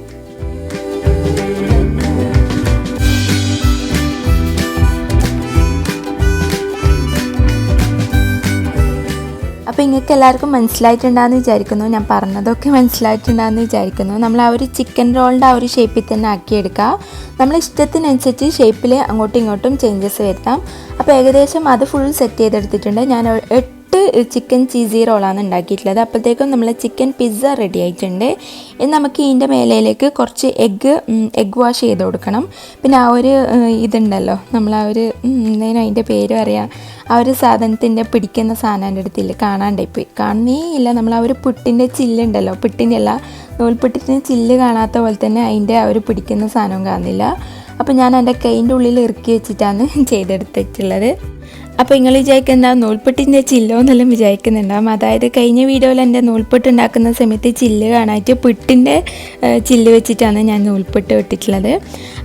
അപ്പോൾ നിങ്ങൾക്ക് എല്ലാവർക്കും മനസ്സിലായിട്ടുണ്ടാകുമെന്ന് വിചാരിക്കുന്നു, ഞാൻ പറഞ്ഞതൊക്കെ മനസ്സിലായിട്ടുണ്ടാകുമെന്ന് വിചാരിക്കുന്നു. നമ്മൾ ആ ഒരു ചിക്കൻ റോളിൻ്റെ ആ ഒരു ഷേപ്പിൽ തന്നെ ആക്കിയെടുക്കുക. നമ്മൾ ഇഷ്ടത്തിനനുസരിച്ച് ഷേപ്പിൽ അങ്ങോട്ടും ഇങ്ങോട്ടും ചേഞ്ചസ് വരുത്താം. അപ്പോൾ ഏകദേശം അത് ഫുൾ സെറ്റ് ചെയ്തെടുത്തിട്ടുണ്ട്. ഞാൻ 8 ചിക്കൻ ചീസി റോളാണ് ഉണ്ടാക്കിയിട്ടുള്ളത്. അപ്പോഴത്തേക്കും നമ്മൾ ചിക്കൻ പിസ്സ റെഡി ആയിട്ടുണ്ട്. ഇനി നമുക്ക് ഇതിൻ്റെ മേലയിലേക്ക് കുറച്ച് എഗ്ഗ് വാഷ് ചെയ്ത് കൊടുക്കണം. പിന്നെ ആ ഒരു ഇതുണ്ടല്ലോ, നമ്മൾ ആ ഒരു എന്തേലും അതിൻ്റെ പേര് പറയാം, ആ ഒരു സാധനത്തിൻ്റെ പിടിക്കുന്ന സാധനം എൻ്റെ അടുത്തില്ല, കാണാണ്ടായിപ്പോയി, കാണുന്നേ ഇല്ല. നമ്മൾ ആ ഒരു പുട്ടിൻ്റെ ചില്ലുണ്ടല്ലോ, പുട്ടിൻ്റെ അല്ല, നൂൽപുട്ടിൻ്റെ ചില്ല് കാണാത്ത പോലെ തന്നെ അതിൻ്റെ ആ ഒരു പിടിക്കുന്ന സാധനവും കാണുന്നില്ല. അപ്പോൾ ഞാൻ എൻ്റെ കൈൻ്റെ ഉള്ളിൽ ഇറുക്കി വെച്ചിട്ടാണ് ചെയ്തെടുത്തിട്ടുള്ളത്. അപ്പോൾ നിങ്ങൾ വിചാരിക്കുന്ന നൂൽപുട്ടിൻ്റെ ചില്ലോ എന്നെല്ലാം വിചാരിക്കുന്നുണ്ടാവും. അതായത് കഴിഞ്ഞ വീഡിയോയിൽ എൻ്റെ നൂൽപുട്ട് ഉണ്ടാക്കുന്ന സമയത്ത് ചില്ല് കാണാനായിട്ട് പുട്ടിൻ്റെ ചില്ല് വെച്ചിട്ടാണ് ഞാൻ നൂൽപുട്ട് ഇട്ടിട്ടുള്ളത്.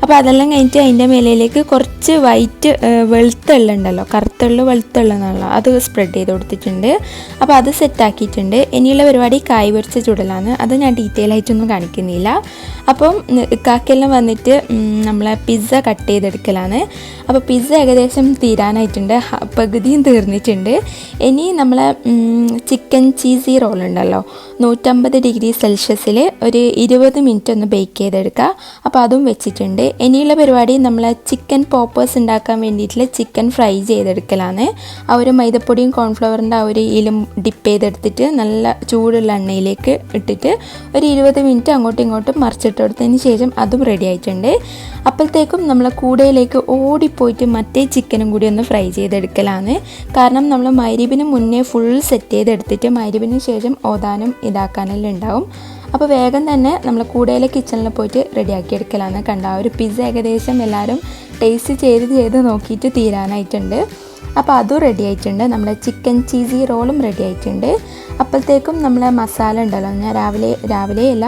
അപ്പോൾ അതെല്ലാം കഴിഞ്ഞിട്ട് അതിൻ്റെ മേലയിലേക്ക് കുറച്ച് വൈറ്റ് വെളുത്തുള്ള ഉണ്ടല്ലോ, കറുത്തുള്ള വെളുത്തുള്ള എന്നുള്ള അത് സ്പ്രെഡ് ചെയ്ത് കൊടുത്തിട്ടുണ്ട്. അപ്പോൾ അത് സെറ്റാക്കിയിട്ടുണ്ട്. ഇനിയുള്ള പരിപാടി കായ് പൊരിച്ച ചുടലാണ്. അത് ഞാൻ ഡീറ്റെയിൽ ആയിട്ടൊന്നും കാണിക്കുന്നില്ല. അപ്പം കാക്കെല്ലാം വന്നിട്ട് നമ്മളെ പിസ്സ കട്ട് ചെയ്തെടുക്കലാണ്. അപ്പോൾ പിസ്സ ഏകദേശം തീരാനായിട്ടുണ്ട്, പകുതിയും തീർന്നിട്ടുണ്ട്. ഇനി നമ്മളെ ചിക്കൻ ചീസി റോൾ ഉണ്ടല്ലോ, 150 ഡിഗ്രി സെൽഷ്യസിൽ ഒരു 20 മിനിറ്റ് ഒന്ന് ബേക്ക് ചെയ്തെടുക്കുക. അപ്പോൾ അതും വെച്ചിട്ടുണ്ട്. ഇനിയുള്ള പരിപാടി നമ്മളെ ചിക്കൻ പോപ്പേഴ്സ് ഉണ്ടാക്കാൻ വേണ്ടിയിട്ടുള്ള ചിക്കൻ ഫ്രൈ ചെയ്തെടുക്കലാണ്. ആ ഒരു മൈദപ്പൊടിയും കോൺഫ്ലവറിൻ്റെ ആ ഒരു ഇലും ഡിപ്പ് ചെയ്തെടുത്തിട്ട് നല്ല ചൂടുള്ള എണ്ണയിലേക്ക് ഇട്ടിട്ട് ഒരു 20 മിനിറ്റ് അങ്ങോട്ടും ഇങ്ങോട്ടും മറിച്ചിട്ട് കൊടുത്തതിന് ശേഷം അതും റെഡി ആയിട്ടുണ്ട്. അപ്പോഴത്തേക്കും നമ്മളെ കൂടയിലേക്ക് ഓടിപ്പോയിട്ട് മറ്റേ ചിക്കനും കൂടി ഒന്ന് ഫ്രൈ ചെയ്തെടുക്കലാണ്. കാരണം നമ്മൾ മഗ്‌രിബിന് മുന്നേ ഫുൾ സെറ്റ് ചെയ്തെടുത്തിട്ട് മഗ്‌രിബിന് ശേഷം ഓതാനും ഇതാക്കാനെല്ലാം ഉണ്ടാവും. അപ്പോൾ വേഗം തന്നെ നമ്മൾ കൂടയിലെ കിച്ചണിൽ പോയിട്ട് റെഡിയാക്കി എടുക്കലാണ്. കണ്ട ആ ഒരു പിസ്സ ഏകദേശം എല്ലാവരും ടേസ്റ്റ് ചെയ്ത് നോക്കിയിട്ട് തീരാനായിട്ടുണ്ട്. അപ്പോൾ അതും റെഡി ആയിട്ടുണ്ട്. നമ്മളെ ചിക്കൻ ചീസി റോളും റെഡി ആയിട്ടുണ്ട്. അപ്പോഴത്തേക്കും നമ്മളെ മസാല ഉണ്ടല്ലോ, ഞാൻ രാവിലെയല്ല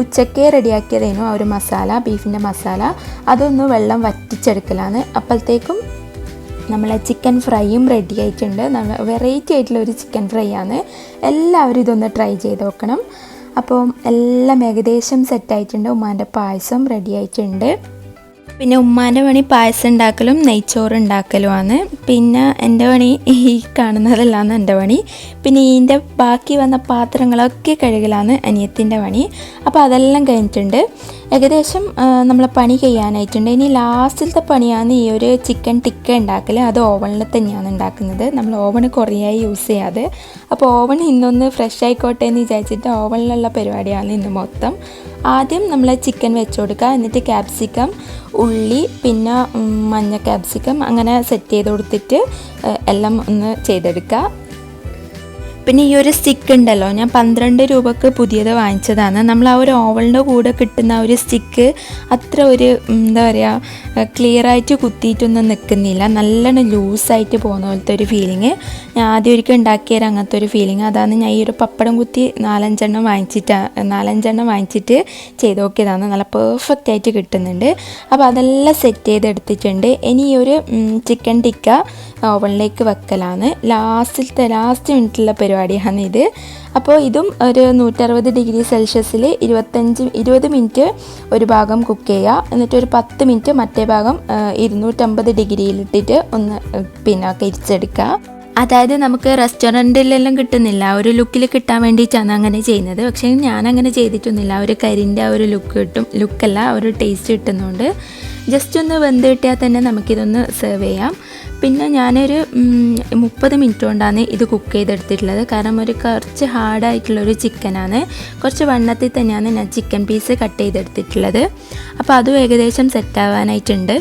ഉച്ചക്കേ റെഡിയാക്കിയതേനു ആ ഒരു മസാല, ബീഫിൻ്റെ മസാല, അതൊന്ന് വെള്ളം വറ്റിച്ചെടുക്കലാണ്. അപ്പോഴത്തേക്കും നമ്മളെ ചിക്കൻ ഫ്രൈയും റെഡി ആയിട്ടുണ്ട്. നമ്മൾ വെറൈറ്റി ആയിട്ടുള്ള ഒരു ചിക്കൻ ഫ്രൈ ആണ്. എല്ലാവരും ഇതൊന്ന് ട്രൈ ചെയ്ത് നോക്കണം. അപ്പോൾ എല്ലാം ഏകദേശം സെറ്റായിട്ടുണ്ട്. ഉമ്മാൻ്റെ പായസം റെഡി ആയിട്ടുണ്ട്. പിന്നെ ഉമ്മാൻ്റെ പണി പായസം ഉണ്ടാക്കലും നെയ്ച്ചോറ് ഉണ്ടാക്കലുമാണ്. പിന്നെ എൻ്റെ പണി ഈ കാണുന്നതെല്ലാം എൻ്റെ പണി. പിന്നെ ഇതിൻ്റെ ബാക്കി വന്ന പാത്രങ്ങളൊക്കെ കഴുകലാണ് അനിയത്തിൻ്റെ പണി. അപ്പോൾ അതെല്ലാം കഴിഞ്ഞിട്ടുണ്ട്. ഏകദേശം നമ്മളെ പണി കഴിയാനായിട്ടുണ്ട്. ഇനി ലാസ്റ്റിലത്തെ പണിയാണ് ഈ ഒരു ചിക്കൻ ടിക്ക ഉണ്ടാക്കൽ. അത് ഓവണിൽ തന്നെയാണ് ഉണ്ടാക്കുന്നത്. നമ്മൾ ഓവൺ കുറേയായി യൂസ് ചെയ്യാതെ. അപ്പോൾ ഓവൺ ഇന്നൊന്ന് ഫ്രഷ് ആയിക്കോട്ടെ എന്ന് വിചാരിച്ചിട്ട് ഓവണിലുള്ള പരിപാടിയാണ് ഇന്ന് മൊത്തം. ആദ്യം നമ്മൾ ചിക്കൻ വെച്ച് കൊടുക്കുക, എന്നിട്ട് ക്യാപ്സിക്കം, ഉള്ളി, പിന്നെ മഞ്ഞ ക്യാപ്സിക്കം അങ്ങനെ സെറ്റ് ചെയ്ത് കൊടുത്തിട്ട് എല്ലാം ഒന്ന് ചെയ്തെടുക്കുക. പിന്നെ ഈ ഒരു സ്റ്റിക്ക് ഉണ്ടല്ലോ, ഞാൻ 12 രൂപക്ക് പുതിയത് വാങ്ങിച്ചതാണ്. നമ്മൾ ആ ഒരു ഓവളിൻ്റെ കൂടെ കിട്ടുന്ന ആ ഒരു സ്റ്റിക്ക് അത്ര ഒരു എന്താ പറയുക ക്ലിയറായിട്ട് കുത്തിയിട്ടൊന്നും നിൽക്കുന്നില്ല. നല്ലോണം ലൂസായിട്ട് പോകുന്ന പോലത്തെ ഒരു ഫീലിങ്. ഞാൻ ആദ്യം ഒരിക്കൽ ഉണ്ടാക്കിയത് അങ്ങനത്തെ ഒരു ഫീലിങ്. അതാണ് ഞാൻ ഈ ഒരു പപ്പടം കുത്തി 4-5 വാങ്ങിച്ചിട്ട് ചെയ്ത് നോക്കിയതാണ്. നല്ല പെർഫെക്റ്റ് ആയിട്ട് കിട്ടുന്നുണ്ട്. അപ്പോൾ അതെല്ലാം സെറ്റ് ചെയ്തെടുത്തിട്ടുണ്ട്. ഇനി ഈ ഒരു ചിക്കൻ ടിക്ക ഓവണിലേക്ക് വെക്കലാണ്. ലാസ്റ്റ് മിനിറ്റുള്ള പരിപാടിയാണ് ഇത്. അപ്പോൾ ഇതും ഒരു 160 ഡിഗ്രി സെൽഷ്യസിൽ 20 മിനിറ്റ് ഒരു ഭാഗം കുക്ക് ചെയ്യുക. എന്നിട്ട് ഒരു 10 മിനിറ്റ് മറ്റേ ഭാഗം 250 ഡിഗ്രിയിലിട്ടിട്ട് ഒന്ന് പിന്നെ കരിച്ചെടുക്കുക. അതായത് നമുക്ക് റെസ്റ്റോറൻറ്റിലെല്ലാം കിട്ടുന്നില്ല ആ ഒരു ലുക്കിൽ കിട്ടാൻ വേണ്ടിയിട്ടാണ് അങ്ങനെ ചെയ്യുന്നത്. പക്ഷേ ഞാനങ്ങനെ ചെയ്തിട്ടൊന്നുമില്ല. ഒരു കരിൻ്റെ ആ ഒരു ലുക്കല്ല ആ ഒരു ടേസ്റ്റ് കിട്ടുന്നുണ്ട്. ജസ്റ്റ് ഒന്ന് വെന്ത് കിട്ടിയാൽ തന്നെ നമുക്കിതൊന്ന് സെർവ് ചെയ്യാം. പിന്നെ ഞാനൊരു 30 മിനിറ്റ് കൊണ്ടാണ് ഇത് കുക്ക് ചെയ്തെടുത്തിട്ടുള്ളത്. കാരണം കുറച്ച് ഹാർഡായിട്ടുള്ളൊരു ചിക്കനാണ്. കുറച്ച് വണ്ണത്തിൽ തന്നെയാണ് ഞാൻ ചിക്കൻ പീസ് കട്ട് ചെയ്തെടുത്തിട്ടുള്ളത്. അപ്പോൾ അതും ഏകദേശം സെറ്റാവാനായിട്ടുണ്ട്.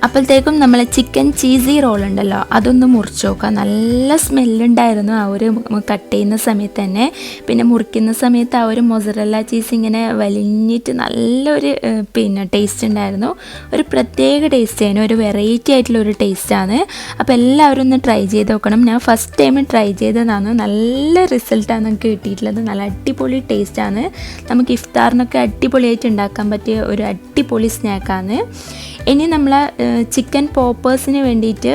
അപ്പോഴത്തേക്കും നമ്മൾ ചിക്കൻ ചീസി റോൾ ഉണ്ടല്ലോ അതൊന്ന് മുറിച്ച് നോക്കുക. നല്ല സ്മെല്ലുണ്ടായിരുന്നു ആ ഒരു കട്ട് ചെയ്യുന്ന സമയത്ത് തന്നെ. പിന്നെ മുറിക്കുന്ന സമയത്ത് ആ ഒരു മൊസറല്ല ചീസ് ഇങ്ങനെ വലിഞ്ഞിട്ട് നല്ലൊരു ടേസ്റ്റ് ഉണ്ടായിരുന്നു. ഒരു പ്രത്യേക ടേസ്റ്റ് ആയിരുന്നു, ഒരു വെറൈറ്റി ആയിട്ടുള്ള ഒരു ടേസ്റ്റാണ്. അപ്പോൾ എല്ലാവരും ഒന്ന് ട്രൈ ചെയ്ത് നോക്കണം. ഞാൻ ഫസ്റ്റ് ടൈം ട്രൈ ചെയ്തതാണ്. നല്ല റിസൾട്ടാണ് നമുക്ക് കിട്ടിയിട്ടുള്ളത്. നല്ല അടിപൊളി ടേസ്റ്റാണ്. നമുക്ക് ഇഫ്താറിനൊക്കെ അടിപൊളിയായിട്ട് ഉണ്ടാക്കാൻ പറ്റിയ ഒരു അടിപൊളി സ്നാക്കാണ്. ഇനി നമ്മൾ ചിക്കൻ പോപ്പേഴ്സിന് വേണ്ടിയിട്ട്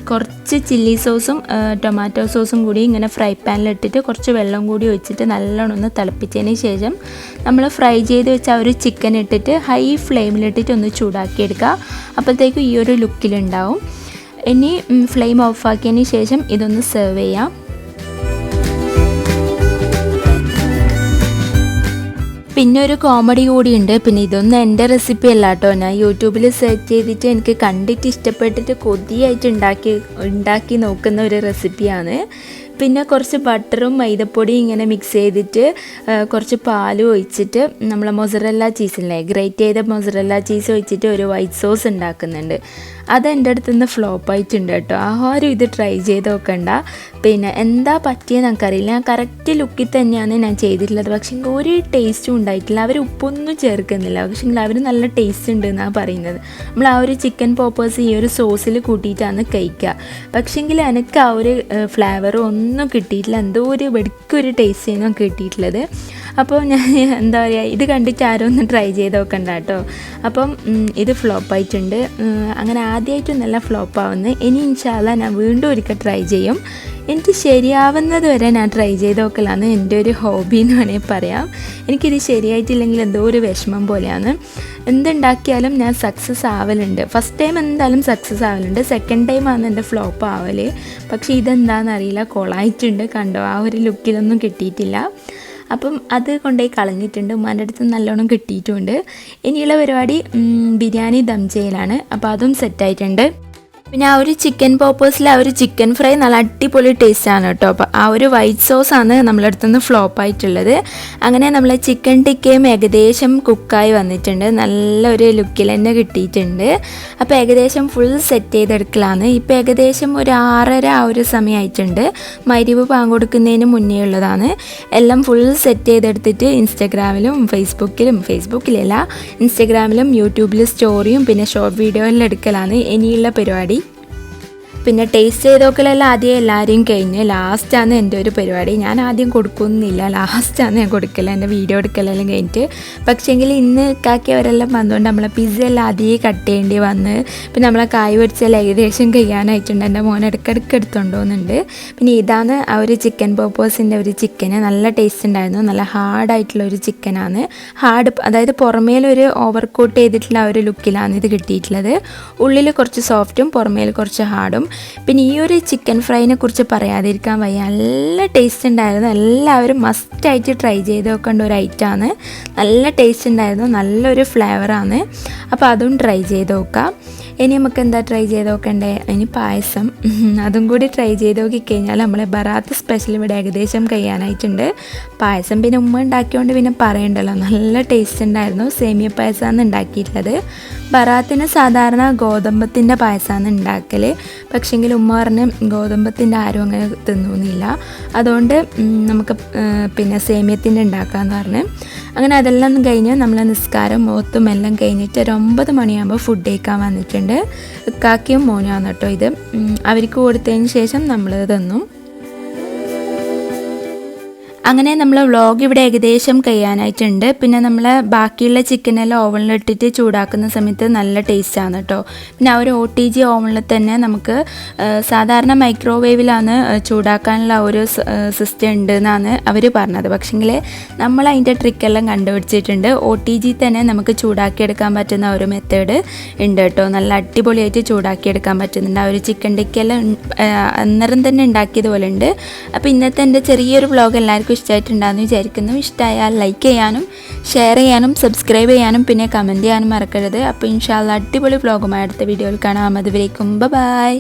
കുറച്ച് ചില്ലി സോസും ടൊമാറ്റോ സോസും കൂടി ഇങ്ങനെ ഫ്രൈ പാനിലിട്ടിട്ട് കുറച്ച് വെള്ളം കൂടി ഒഴിച്ചിട്ട് നല്ലോണം ഒന്ന് തിളപ്പിച്ചതിന് ശേഷം നമ്മൾ ഫ്രൈ ചെയ്ത് വെച്ച ആ ഒരു ചിക്കൻ ഇട്ടിട്ട് ഹൈ ഫ്ലെയിമിലിട്ടിട്ട് ഒന്ന് ചൂടാക്കിയെടുക്കുക. അപ്പോഴത്തേക്കും ഈ ഒരു ലുക്കിലുണ്ടാവും. ഇനി ഫ്ലെയിം ഓഫാക്കിയതിന് ശേഷം ഇതൊന്ന് സെർവ് ചെയ്യാം. പിന്നെ ഒരു കോമഡി കൂടിയുണ്ട്. പിന്നെ ഇതൊന്നും എൻ്റെ റെസിപ്പി അല്ല കേട്ടോ, ഞാൻ യൂട്യൂബിൽ സെർച്ച് ചെയ്തിട്ട് എനിക്ക് കണ്ടിട്ട് ഇഷ്ടപ്പെട്ടിട്ട് കൊതിയായിട്ട് ഉണ്ടാക്കി നോക്കുന്ന ഒരു റെസിപ്പിയാണ്. പിന്നെ കുറച്ച് ബട്ടറും മൈദപ്പൊടിയും ഇങ്ങനെ മിക്സ് ചെയ്തിട്ട് കുറച്ച് പാലും ഒഴിച്ചിട്ട് നമ്മൾ മൊസറല്ല ചീസില്ലേ, ഗ്രേറ്റ് ചെയ്ത മൊസറല്ല ചീസ് ഒഴിച്ചിട്ട് ഒരു വൈറ്റ് സോസ് ഉണ്ടാക്കുന്നുണ്ട്. അതെൻ്റെ അടുത്തുനിന്ന് ഫ്ലോപ്പായിട്ടുണ്ട് കേട്ടോ. ആരും ഇത് ട്രൈ ചെയ്ത് നോക്കണ്ട. പിന്നെ എന്താ പറ്റിയെന്ന് എനിക്കറിയില്ല. ഞാൻ കറക്റ്റ് ലുക്കിൽ തന്നെയാണ് ഞാൻ ചെയ്തിട്ടുള്ളത്. പക്ഷേ ഒരു ടേസ്റ്റും ഉണ്ടായിട്ടില്ല. അവർ ഉപ്പൊന്നും ചേർക്കുന്നില്ല. പക്ഷേ അവർ നല്ല ടേസ്റ്റ് ഉണ്ട് എന്നാണ് പറയുന്നത്. നമ്മൾ ആ ഒരു ചിക്കൻ പോപ്പേഴ്സ് ഈ ഒരു സോസിൽ കൂട്ടിയിട്ടാണ് കഴിക്കുക. പക്ഷേങ്കിൽ എനിക്ക് ആ ഒരു ഫ്ലേവറും ഒന്നും കിട്ടിയിട്ടില്ല. എന്തോ ഒരു വെടിക്കൊരു ടേസ്റ്റാണ് കിട്ടിയിട്ടുള്ളത്. അപ്പോൾ ഞാൻ എന്താ പറയുക, ഇത് കണ്ടിട്ട് ആരും ഒന്ന് ട്രൈ ചെയ്ത് നോക്കണ്ട കേട്ടോ. അപ്പം ഇത് ഫ്ലോപ്പായിട്ടുണ്ട്. അങ്ങനെ ആദ്യമായിട്ട് നല്ല ഫ്ലോപ്പാവുന്നത്. ഇനി ഇൻഷാ അല്ലാഹ് ഞാൻ വീണ്ടും ഒരിക്കൽ ട്രൈ ചെയ്യും. എനിക്ക് ശരിയാവുന്നത് വരെ ഞാൻ ട്രൈ ചെയ്ത് നോക്കലാണ് എൻ്റെ ഒരു ഹോബി എന്ന് വേണമെങ്കിൽ പറയാം. എനിക്കിത് ശരിയായിട്ടില്ലെങ്കിൽ എന്തോ ഒരു വിഷമം പോലെയാണ്. എന്തുണ്ടാക്കിയാലും ഞാൻ സക്സസ് ആവലുണ്ട്. ഫസ്റ്റ് ടൈം എന്തായാലും സക്സസ് ആവലുണ്ട്. സെക്കൻഡ് ടൈമാണ് എൻ്റെ ഫ്ലോപ്പ് ആവൽ. പക്ഷേ ഇതെന്താണെന്നറിയില്ല, കൊളായിട്ടുണ്ട്. കണ്ടോ, ആ ഒരു ലുക്കിലൊന്നും കിട്ടിയിട്ടില്ല. അപ്പം അത് കൊണ്ടുപോയി കളഞ്ഞിട്ടുണ്ട്. ഉമ്മാൻ്റെ അടുത്ത് നല്ലോണം കിട്ടിയിട്ടുമുണ്ട്. ഇനിയുള്ള പരിപാടി ബിരിയാണി ദം ചെയ്യലാണ്. അപ്പോൾ അതും സെറ്റായിട്ടുണ്ട്. പിന്നെ ആ ഒരു ചിക്കൻ പോപ്പേഴ്സിൽ ആ ഒരു ചിക്കൻ ഫ്രൈ നല്ല അടിപൊളി ടേസ്റ്റാണ് കേട്ടോ. അപ്പോൾ ആ ഒരു വൈറ്റ് സോസാണ് നമ്മളെ അടുത്തുനിന്ന് ഫ്ലോപ്പായിട്ടുള്ളത്. അങ്ങനെ നമ്മളെ ചിക്കൻ ടിക്കയും ഏകദേശം കുക്കായി വന്നിട്ടുണ്ട്. നല്ലൊരു ലുക്കിൽ തന്നെ കിട്ടിയിട്ടുണ്ട്. അപ്പോൾ ഏകദേശം ഫുൾ സെറ്റ് ചെയ്തെടുക്കലാണ്. ഇപ്പോൾ ഏകദേശം ഒരു 6:30 ആ ഒരു സമയമായിട്ടുണ്ട്. മഗ്‌രിബ് ബാങ്ക് കൊടുക്കുന്നതിന് മുന്നേ ഉള്ളതാണ്. എല്ലാം ഫുൾ സെറ്റ് ചെയ്തെടുത്തിട്ട് ഇൻസ്റ്റഗ്രാമിലും ഫേസ്ബുക്കിലല്ല ഇൻസ്റ്റഗ്രാമിലും യൂട്യൂബിൽ സ്റ്റോറിയും പിന്നെ ഷോർട്ട് വീഡിയോയിലും എടുക്കലാണ് ഇനിയുള്ള പരിപാടി. പിന്നെ ടേസ്റ്റ് ചെയ്ത് നോക്കലെല്ലാം ആദ്യം എല്ലാവരെയും കഴിഞ്ഞ് ലാസ്റ്റാണ് എൻ്റെ ഒരു പരിപാടി. ഞാൻ ആദ്യം കൊടുക്കുന്നില്ല, ലാസ്റ്റാണ് ഞാൻ കൊടുക്കല, എൻ്റെ വീഡിയോ എടുക്കലെല്ലാം കഴിഞ്ഞിട്ട്. പക്ഷേങ്കിൽ ഇന്ന് കാക്കിയവരെല്ലാം വന്നുകൊണ്ട് നമ്മളെ പിസ്സ എല്ലാം ആദ്യമേ കട്ട് ചെയ്യേണ്ടി വന്ന്. പിന്നെ നമ്മളെ കായ് പൊരിച്ചെല്ലാം ഏകദേശം കഴിയാനായിട്ടുണ്ട്. എൻ്റെ മോൻ ഇടയ്ക്കിടയ്ക്ക് എടുത്തുകൊണ്ടുപോകുന്നുണ്ട്. പിന്നെ ഇതാണ് ആ ഒരു ചിക്കൻ പോപ്പേഴ്സിൻ്റെ ഒരു ചിക്കന്. നല്ല ടേസ്റ്റ് ഉണ്ടായിരുന്നു. നല്ല ഹാർഡായിട്ടുള്ള ഒരു ചിക്കനാണ്. അതായത് പുറമേലൊരു ഓവർ കോട്ട് ചെയ്തിട്ടുള്ള ആ ഒരു ലുക്കിലാണ് ഇത് കിട്ടിയിട്ടുള്ളത്. ഉള്ളിൽ കുറച്ച് സോഫ്റ്റും പുറമേൽ കുറച്ച് ഹാർഡും. പിന്നെ ഈ ഒരു ചിക്കൻ ഫ്രൈനെ കുറിച്ച് പറയാതിരിക്കാൻ വയ്യ. നല്ല ടേസ്റ്റ് ഉണ്ടായിരുന്നു. എല്ലാവരും മസ്റ്റായിട്ട് ട്രൈ ചെയ്ത് നോക്കേണ്ട ഒരു ഐറ്റമാണ്. നല്ല ടേസ്റ്റ് ഉണ്ടായിരുന്നു, നല്ലൊരു ഫ്ലേവറാണ്. അപ്പോൾ അതും ട്രൈ ചെയ്ത് നോക്കാം. ഇനി നമുക്ക് എന്താ ട്രൈ ചെയ്ത് നോക്കണ്ടേ, ഇനി പായസം, അതും കൂടി ട്രൈ ചെയ്ത് നോക്കിക്കഴിഞ്ഞാൽ നമ്മളെ ബറാത്ത് സ്പെഷ്യൽ ഇവിടെ ഏകദേശം കഴിയാനായിട്ടുണ്ട്. പായസം പിന്നെ ഉമ്മ ഉണ്ടാക്കിയോണ്ട് പിന്നെ പറയണ്ടല്ലോ, നല്ല ടേസ്റ്റ് ഉണ്ടായിരുന്നു. സേമിയ പായസമാണ് ഉണ്ടാക്കിയിട്ടുള്ളത്. ബറാത്തിന് സാധാരണ ഗോതമ്പത്തിൻ്റെ പായസമാണ് ഉണ്ടാക്കൽ. പക്ഷേങ്കിൽ ഉമ്മ പറഞ്ഞ് ഗോതമ്പത്തിൻ്റെ ആരും അങ്ങനെ തിന്നുന്നില്ല, അതുകൊണ്ട് നമുക്ക് പിന്നെ സേമിയത്തിൻ്റെ ഉണ്ടാക്കാമെന്ന് പറഞ്ഞ്. അങ്ങനെ അതെല്ലാം കഴിഞ്ഞ് നമ്മളെ നിസ്കാരം ഓത്തും എല്ലാം കഴിഞ്ഞിട്ട് ഒരു 9 മണിയാകുമ്പോൾ ഫുഡ് കഴിക്കാൻ വന്നിട്ടുണ്ട്. കാക്കിയും മോനുമാണ് കേട്ടോ ഇത്. അവർക്ക് കൊടുത്തതിന് ശേഷം നമ്മൾ തന്നു. അങ്ങനെ നമ്മൾ വ്ളോഗ് ഇവിടെ ഏകദേശം കഴിയാനായിട്ടുണ്ട്. പിന്നെ നമ്മൾ ബാക്കിയുള്ള ചിക്കനെല്ലാം ഓവനിലിട്ടിട്ട് ചൂടാക്കുന്ന സമയത്ത് നല്ല ടേസ്റ്റാണ് കേട്ടോ. പിന്നെ ആ ഒരു OTG ഓവനിൽ തന്നെ നമുക്ക് സാധാരണ മൈക്രോവേവിലാണ് ചൂടാക്കാനുള്ള ഒരു സിസ്റ്റം ഉണ്ട് എന്നാണ് അവർ പറഞ്ഞത്. പക്ഷേങ്കിൽ നമ്മൾ അതിൻ്റെ ട്രിക്കെല്ലാം കണ്ടുപിടിച്ചിട്ടുണ്ട്. OTG തന്നെ നമുക്ക് ചൂടാക്കിയെടുക്കാൻ പറ്റുന്ന ഒരു മെത്തേഡ് ഉണ്ട് കേട്ടോ. നല്ല അടിപൊളിയായിട്ട് ചൂടാക്കിയെടുക്കാൻ പറ്റുന്നുണ്ട്. ആ ഒരു ചിക്കൻ ടിക്കെല്ലാം അന്നേരം തന്നെ ഉണ്ടാക്കിയതുപോലെ ഉണ്ട്. അപ്പോൾ ഇന്നത്തെ എൻ്റെ ചെറിയൊരു വ്ളോഗ് എല്ലാവർക്കും ഇഷ്ടമായിട്ടുണ്ടാകുമെന്ന് വിചാരിക്കുന്നു. ഇഷ്ടമായാൽ ലൈക്ക് ചെയ്യാനും ഷെയർ ചെയ്യാനും സബ്സ്ക്രൈബ് ചെയ്യാനും പിന്നെ കമൻറ്റ് ചെയ്യാനും മറക്കരുത്. അപ്പോൾ ഇൻഷാ അല്ലാഹ് അടിപൊളി വ്ളോഗുമായി അടുത്ത വീഡിയോയിൽ കാണാം. അതുവരേക്കും ബൈ.